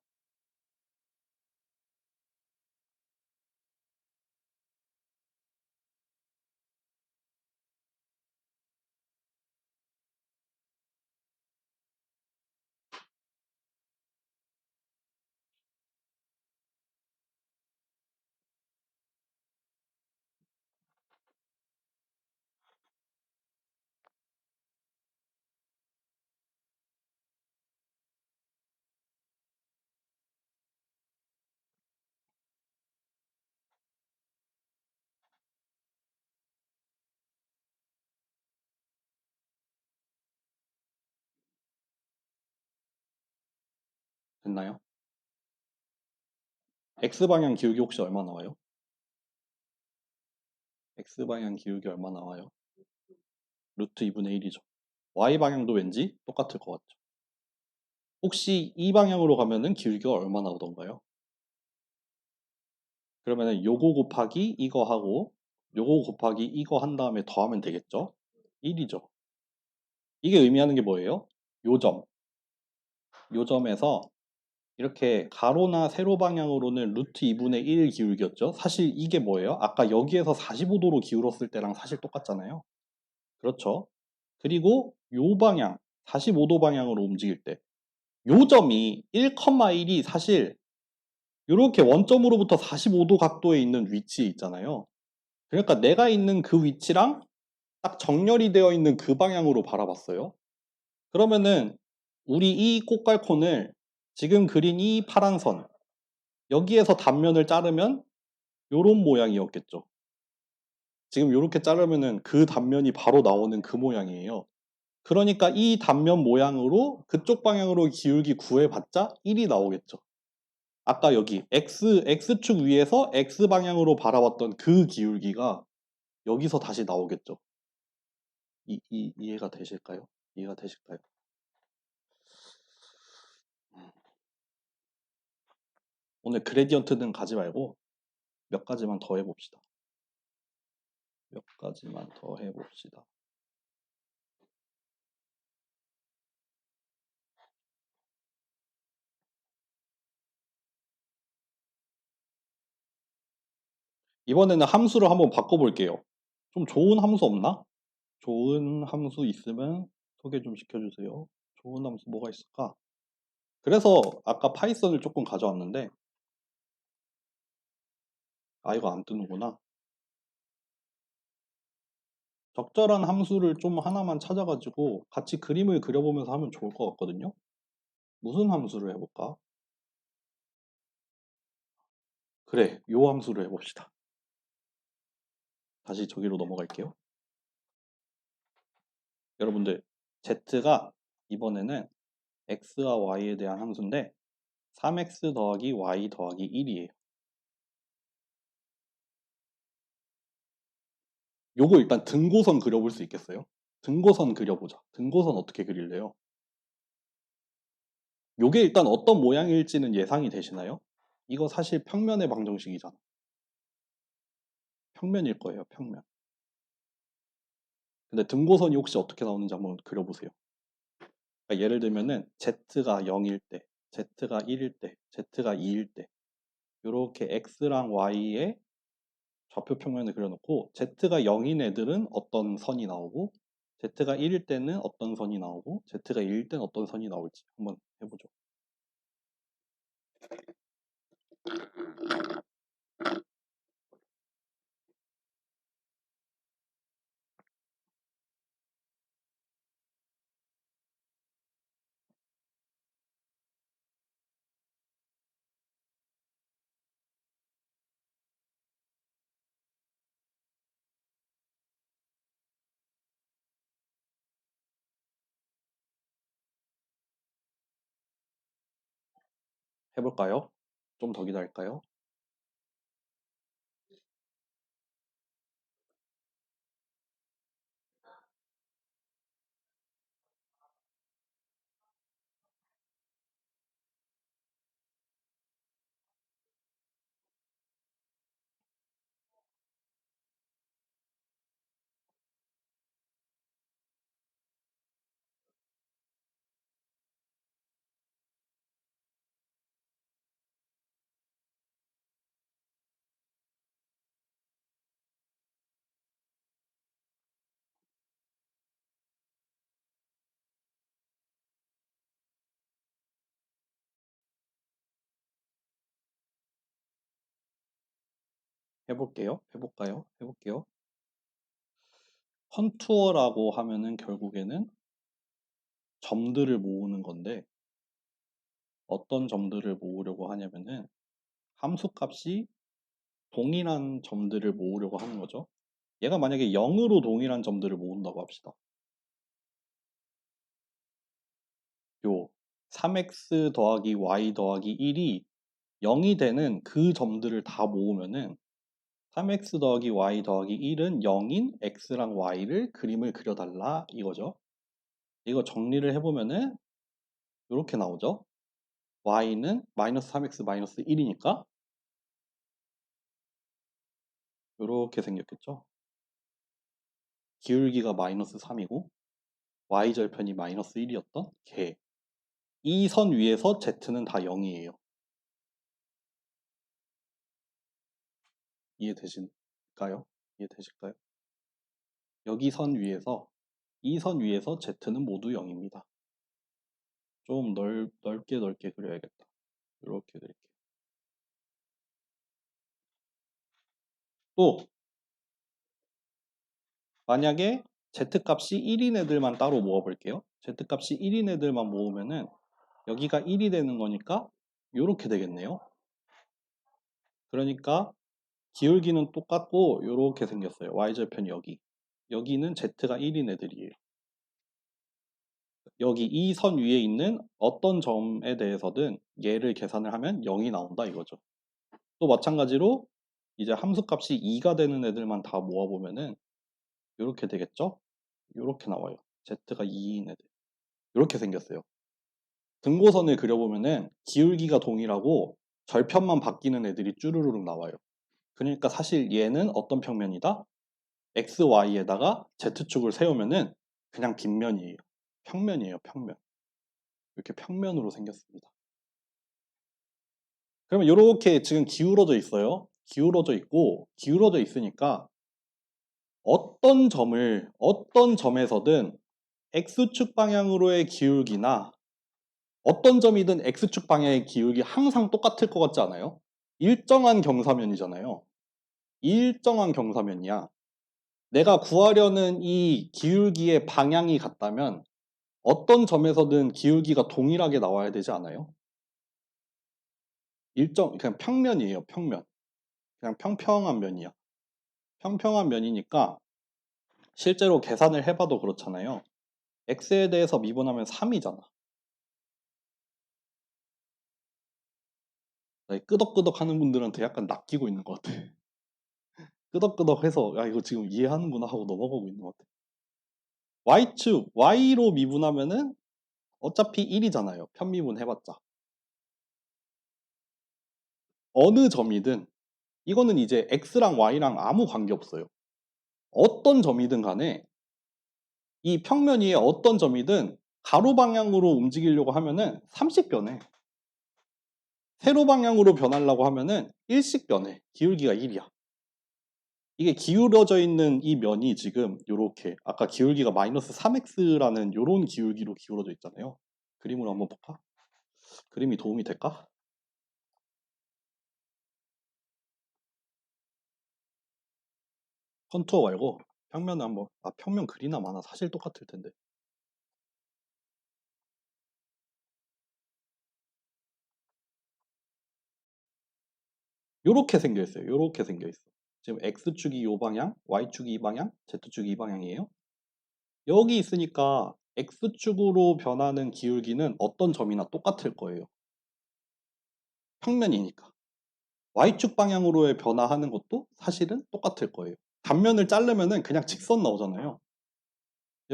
됐나요? x방향 기울기 혹시 얼마 나와요? x방향 기울기 얼마 나와요? 루트 2분의 1이죠. y방향도 왠지 똑같을 것 같죠. 혹시 이 방향으로 가면은 기울기가 얼마 나오던가요? 그러면은 요거 곱하기 이거 하고 요거 곱하기 이거 한 다음에 더하면 되겠죠? 1이죠. 이게 의미하는 게 뭐예요? 요점. 요점에서 이렇게 가로나 세로 방향으로는 루트 2분의 1 기울기였죠. 사실 이게 뭐예요? 아까 여기에서 45도로 기울었을 때랑 사실 똑같잖아요. 그렇죠. 그리고 요 방향, 45도 방향으로 움직일 때 요점이 1,1이 사실 이렇게 원점으로부터 45도 각도에 있는 위치에 있잖아요. 그러니까 내가 있는 그 위치랑 딱 정렬이 되어 있는 그 방향으로 바라봤어요. 그러면은 우리 이 꽃갈콘을 지금 그린 이 파란 선 여기에서 단면을 자르면 요런 모양이었겠죠. 지금 요렇게 자르면은 그 단면이 바로 나오는 그 모양이에요. 그러니까 이 단면 모양으로 그쪽 방향으로 기울기 구해봤자 1이 나오겠죠. 아까 여기 X축 위에서 X 방향으로 바라봤던 그 기울기가 여기서 다시 나오겠죠. 이해가 되실까요? 이해가 되실까요? 오늘 그레디언트는 가지 말고 몇 가지만 더 해봅시다. 몇 가지만 더 해봅시다. 이번에는 함수를 한번 바꿔볼게요. 좀 좋은 함수 없나? 좋은 함수 있으면 소개 좀 시켜주세요. 좋은 함수 뭐가 있을까? 그래서 아까 파이썬을 조금 가져왔는데 이거 안 뜨는구나. 적절한 함수를 좀 하나만 찾아가지고 같이 그림을 그려보면서 하면 좋을 것 같거든요. 무슨 함수를 해볼까? 그래, 요 함수를 해봅시다. 다시 저기로 넘어갈게요. 여러분들, z가 이번에는 x와 y에 대한 함수인데 3x 더하기 y 더하기 1이에요. 요거 일단 등고선 그려볼 수 있겠어요? 등고선 그려보자. 등고선 어떻게 그릴래요? 요게 일단 어떤 모양일지는 예상이 되시나요? 이거 사실 평면의 방정식이잖아. 평면일 거예요, 평면. 근데 등고선이 혹시 어떻게 나오는지 한번 그려보세요. 그러니까 예를 들면은 z가 0일 때, z가 1일 때, z가 2일 때 이렇게 x랑 y의 좌표 평면을 그려놓고 z가 0인 애들은 어떤 선이 나오고 z가 1일 때는 어떤 선이 나오고 z가 2일 때는 어떤 선이 나올지 한번 해보죠. 해볼까요? 좀 더 기다릴까요? 해볼게요. 해볼까요? 해볼게요. 컨투어라고 하면은 결국에는 점들을 모으는 건데 어떤 점들을 모으려고 하냐면은 함수값이 동일한 점들을 모으려고 하는 거죠. 얘가 만약에 0으로 동일한 점들을 모은다고 합시다. 요 3x 더하기 y 더하기 1이 0이 되는 그 점들을 다 모으면은 3x 더하기 y 더하기 1은 0인 x랑 y를 그림을 그려달라 이거죠. 이거 정리를 해보면은 이렇게 나오죠. y는 마이너스 3x 마이너스 1이니까 이렇게 생겼겠죠. 기울기가 마이너스 3이고 y절편이 마이너스 1이었던 걔. 이 선 위에서 z는 다 0이에요. 이해되실까요? 이해되실까요? 여기 선 위에서 이 선 위에서 z는 모두 0입니다. 좀 넓게 그려야겠다. 이렇게 그릴게요. 또 만약에 z값이 1인 애들만 따로 모아볼게요. z값이 1인 애들만 모으면은 여기가 1이 되는 거니까 이렇게 되겠네요. 그러니까 기울기는 똑같고 이렇게 생겼어요. y절편 여기. 여기는 z가 1인 애들이에요. 여기 이 선 위에 있는 어떤 점에 대해서든 얘를 계산을 하면 0이 나온다 이거죠. 또 마찬가지로 이제 함수값이 2가 되는 애들만 다 모아보면은 이렇게 되겠죠? 이렇게 나와요. z가 2인 애들. 이렇게 생겼어요. 등고선을 그려보면은 기울기가 동일하고 절편만 바뀌는 애들이 쭈루루룩 나와요. 그러니까 사실 얘는 어떤 평면이다? x, y에다가 z축을 세우면은 그냥 빗면이에요. 평면이에요, 평면. 이렇게 평면으로 생겼습니다. 그러면 이렇게 지금 기울어져 있어요. 기울어져 있고 기울어져 있으니까 어떤 점에서든 x축 방향으로의 기울기나 어떤 점이든 x축 방향의 기울기 항상 똑같을 것 같지 않아요? 일정한 경사면이잖아요. 일정한 경사면이야. 내가 구하려는 이 기울기의 방향이 같다면 어떤 점에서든 기울기가 동일하게 나와야 되지 않아요? 그냥 평면이에요, 평면. 그냥 평평한 면이야. 평평한 면이니까 실제로 계산을 해봐도 그렇잖아요. x에 대해서 미분하면 3이잖아. 끄덕끄덕 하는 분들한테 약간 낚이고 있는 것 같아. 끄덕끄덕 해서, 야, 이거 지금 이해하는구나 하고 넘어가고 있는 것 같아. y축, y로 미분하면은 어차피 1이잖아요. 편미분 해봤자. 어느 점이든, 이거는 이제 x랑 y랑 아무 관계 없어요. 어떤 점이든 간에 이 평면 위에 어떤 점이든 가로 방향으로 움직이려고 하면은 3씩 변해. 세로 방향으로 변하려고 하면은 1씩 변해. 기울기가 1이야. 이게 기울어져 있는 이 면이 지금 요렇게 아까 기울기가 마이너스 3x라는 요런 기울기로 기울어져 있잖아요. 그림으로 한번 볼까? 그림이 도움이 될까? 컨투어 말고 평면을 한번 평면 그리나 마나 사실 똑같을 텐데. 요렇게 생겨 있어요. 요렇게 생겨 있어. 지금 x축이 요 방향, y축이 이 방향, z축이 이 방향이에요. 여기 있으니까 x축으로 변하는 기울기는 어떤 점이나 똑같을 거예요. 평면이니까. y축 방향으로의 변화하는 것도 사실은 똑같을 거예요. 단면을 자르면은 그냥 직선 나오잖아요.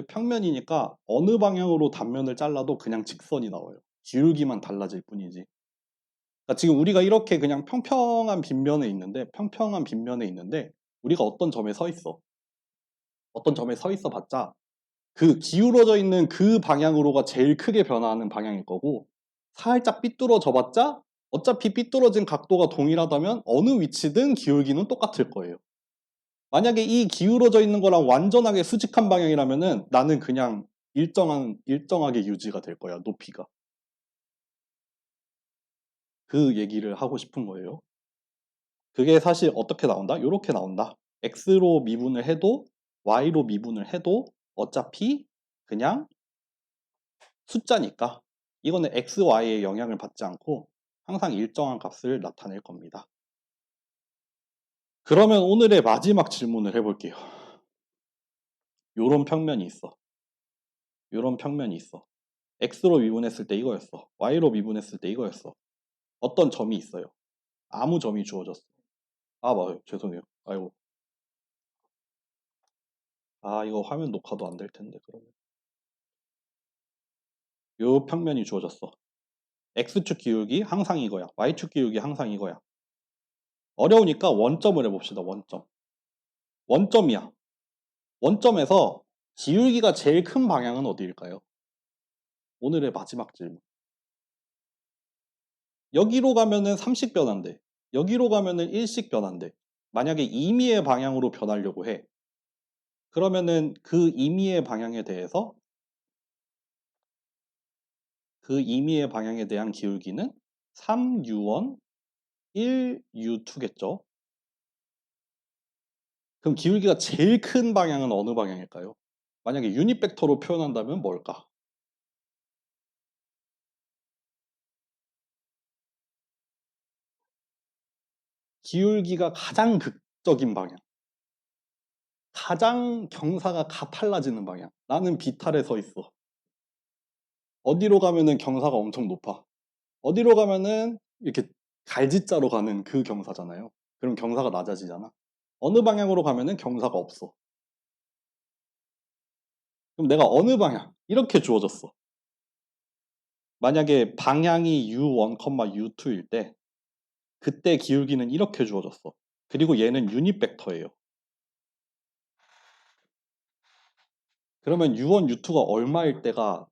평면이니까 어느 방향으로 단면을 잘라도 그냥 직선이 나와요. 기울기만 달라질 뿐이지. 그러니까 지금 우리가 이렇게 그냥 평평한 빗면에 있는데 우리가 어떤 점에 서 있어. 어떤 점에 서 있어 봤자 그 기울어져 있는 그 방향으로가 제일 크게 변화하는 방향일 거고 살짝 삐뚤어져 봤자 어차피 삐뚤어진 각도가 동일하다면 어느 위치든 기울기는 똑같을 거예요. 만약에 이 기울어져 있는 거랑 완전하게 수직한 방향이라면은 나는 그냥 일정하게 유지가 될 거야, 높이가. 그 얘기를 하고 싶은 거예요. 그게 사실 어떻게 나온다? 이렇게 나온다. x로 미분을 해도 y로 미분을 해도 어차피 그냥 숫자니까 이거는 x, y의 영향을 받지 않고 항상 일정한 값을 나타낼 겁니다. 그러면 오늘의 마지막 질문을 해볼게요. 요런 평면이 있어. 요런 평면이 있어. x로 미분했을 때 이거였어. y로 미분했을 때 이거였어. 어떤 점이 있어요. 아무 점이 주어졌어. 맞아요. 죄송해요. 아이고. 이거 화면 녹화도 안 될 텐데, 그러면. 요 평면이 주어졌어. x축 기울기 항상 이거야. y축 기울기 항상 이거야. 어려우니까 원점을 해봅시다. 원점. 원점이야. 원점에서 기울기가 제일 큰 방향은 어디일까요? 오늘의 마지막 질문. 여기로 가면은 3씩 변한대. 여기로 가면은 1씩 변한대. 만약에 임의의 방향으로 변하려고 해. 그러면은 그 임의의 방향에 대해서 그 임의의 방향에 대한 기울기는 3u1, 1u2겠죠? 그럼 기울기가 제일 큰 방향은 어느 방향일까요? 만약에 유닛 벡터로 표현한다면 뭘까? 기울기가 가장 극적인 방향. 가장 경사가 가팔라지는 방향. 나는 비탈에 서 있어. 어디로 가면은 경사가 엄청 높아. 어디로 가면은 이렇게 갈지자로 가는 그 경사잖아요. 그럼 경사가 낮아지잖아. 어느 방향으로 가면은 경사가 없어. 그럼 내가 어느 방향? 이렇게 주어졌어. 만약에 방향이 u1, u2일 때 그때 기울기는 이렇게 주어졌어. 그리고 얘는 유닛 벡터예요. 그러면 u1, u2가 얼마일 때가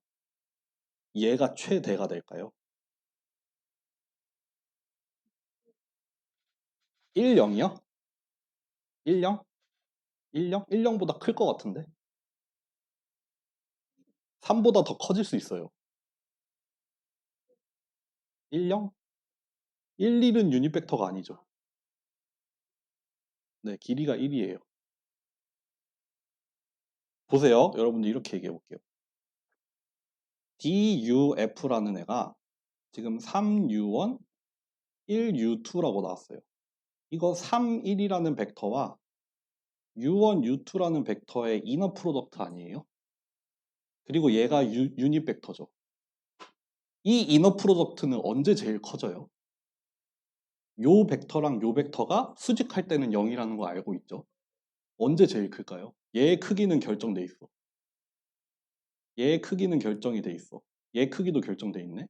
얘가 최대가 될까요? 1, 0이요? 1, 0? 1, 0? 1, 0보다 클 것 같은데? 3보다 더 커질 수 있어요. 1, 0? 1, 1은 유닛 벡터가 아니죠. 네, 길이가 1이에요. 보세요. 여러분들 이렇게 얘기해 볼게요. DUF라는 애가 지금 3U1, 1U2라고 나왔어요. 이거 3, 1이라는 벡터와 U1, U2라는 벡터의 이너 프로덕트 아니에요? 그리고 얘가 유닛 벡터죠. 이 이너 프로덕트는 언제 제일 커져요? 요 벡터랑 요 벡터가 수직할 때는 0이라는 거 알고 있죠? 언제 제일 클까요? 얘의 크기는 결정돼 있어. 얘의 크기는 결정이 돼 있어. 얘 크기도 결정돼 있네.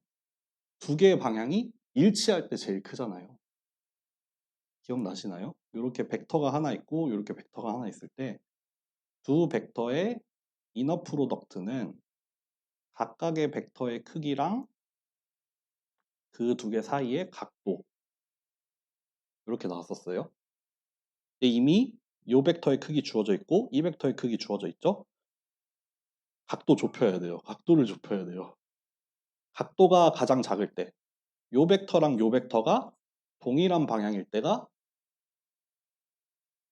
두 개의 방향이 일치할 때 제일 크잖아요. 기억나시나요? 이렇게 벡터가 하나 있고 이렇게 벡터가 하나 있을 때 두 벡터의 이너 프로덕트는 각각의 벡터의 크기랑 그 두 개 사이의 각도 이렇게 나왔었어요. 근데 이미 이 벡터의 크기 주어져 있고 이 벡터의 크기 주어져 있죠? 각도 좁혀야 돼요. 각도를 좁혀야 돼요. 각도가 가장 작을 때 요 벡터랑 요 벡터가 동일한 방향일 때가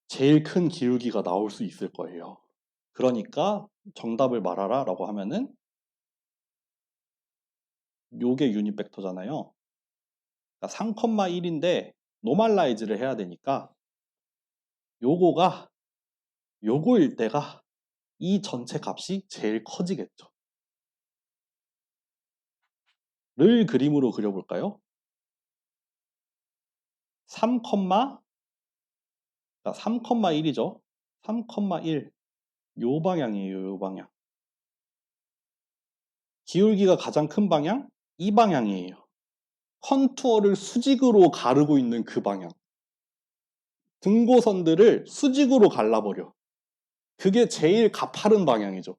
제일 큰 기울기가 나올 수 있을 거예요. 그러니까 정답을 말하라 라고 하면은 요게 유닛 벡터잖아요. 그러니까 3,1인데 노멀라이즈를 해야 되니까 요거가 요거일 때가 이 전체 값이 제일 커지겠죠. 를 그림으로 그려볼까요? 3, 그러니까 3,1이죠. 3,1 요 방향이에요. 요 방향. 기울기가 가장 큰 방향 이 방향이에요. 컨투어를 수직으로 가르고 있는 그 방향. 등고선들을 수직으로 갈라버려. 그게 제일 가파른 방향이죠.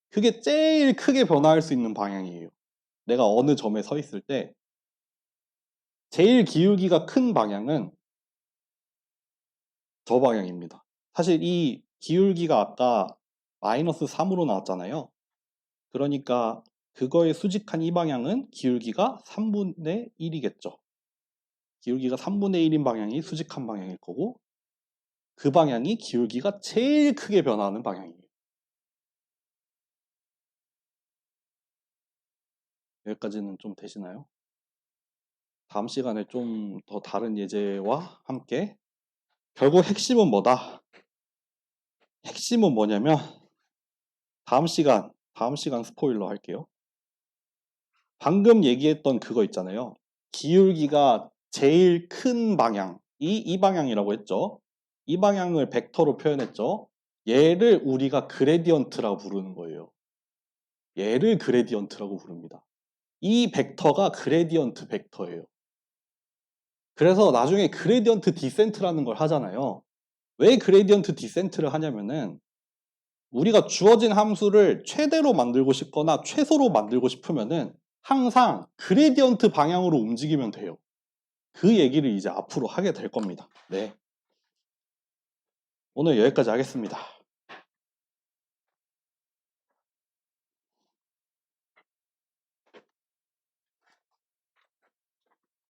그게 제일 크게 변화할 수 있는 방향이에요. 내가 어느 점에 서 있을 때 제일 기울기가 큰 방향은 저 방향입니다. 사실 이 기울기가 아까 마이너스 3으로 나왔잖아요. 그러니까 그거에 수직한 이 방향은 기울기가 3분의 1이겠죠. 기울기가 3분의 1인 방향이 수직한 방향일 거고 그 방향이 기울기가 제일 크게 변화하는 방향이에요. 여기까지는 좀 되시나요? 다음 시간에 좀 더 다른 예제와 함께 결국 핵심은 뭐다? 핵심은 뭐냐면 다음 시간 스포일러 할게요. 방금 얘기했던 그거 있잖아요. 기울기가 제일 큰 방향, 이 방향이라고 했죠. 이 방향을 벡터로 표현했죠. 얘를 우리가 그레디언트라고 부르는 거예요. 얘를 그레디언트라고 부릅니다. 이 벡터가 그레디언트 벡터예요. 그래서 나중에 그레디언트 디센트라는 걸 하잖아요. 왜 그레디언트 디센트를 하냐면은 우리가 주어진 함수를 최대로 만들고 싶거나 최소로 만들고 싶으면은 항상 그레디언트 방향으로 움직이면 돼요. 그 얘기를 이제 앞으로 하게 될 겁니다. 네. 오늘 여기까지 하겠습니다.